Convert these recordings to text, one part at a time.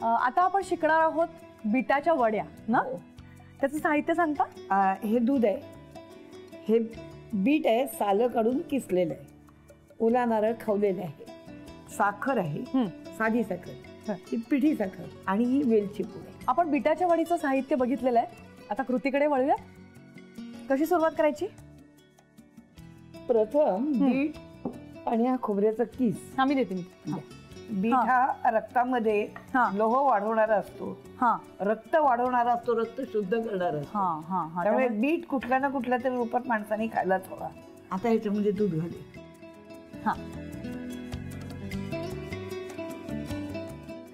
आता आपण शिकणार आहोत बीटाच्या वड्या ना. त्याचं साहित्य सांगता. हे दूध आहे, हे बीट आहे सालं काढून किसलेलं आहे, ओला नारळ खवलेला आहे, साखर आहे, साधी साखर, ही पिठी साखर आणि ही वेलची पूड आहे. आपण बीटाच्या वडीचं साहित्य बघितलेलं आहे. आता कृतीकडे वळूया. कशी सुरुवात करायची. प्रथम बीट आणि हा खोबऱ्याचा किस. आम्ही देते मी. बीट हा रक्तामध्ये लोह वाढवणारा असतो, रक्त वाढवणारा असतो, रक्त शुद्ध करणारा असतो. त्यामुळे बीट कुठल्या ना कुठल्या तरी रूपात माणसाने खायलाच हवा. आता ह्याच्यामध्ये दूध घाले.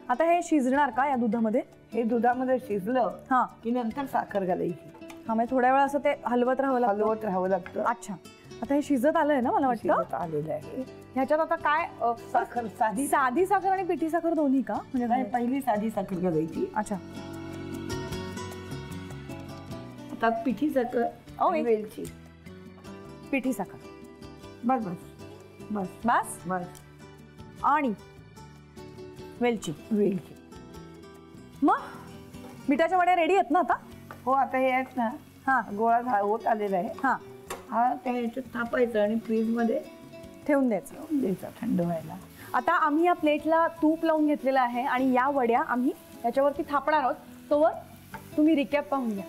आता हे शिजणार का या दुधामध्ये. हे दुधामध्ये शिजलं की नंतर साखर घालायची. म्हणजे थोड्या वेळ असं ते हलवत राहावं लागतं. अच्छा. आता हे शिजत आलंय ना. मला वाटतं आलेलं आहे. ह्याच्यात आता काय साखर, साधी साखर आणि पिठी साखर दोन्ही का. म्हणजे पहिली साधी साखर घालायची. अच्छा. आता पिठी साखर आणि वेलची. पिठी साखर. बस बस बस बस बस. आणि वेलची. मग बीटाच्या वड्या रेडी आहेत ना आता. हो. आता हे आहेत ना, गोळा होत आलेला आहे. हा त्या ह्याच्यात थापायचा आणि फ्रीज मध्ये ठेवून द्यायचा थंड व्हायला. आता आम्ही या प्लेटला तूप लावून घेतलेलं आहे आणि या वड्या आम्ही याच्यावरती थापणार आहोत. तोवर तुम्ही रिकॅप पाहून घ्या.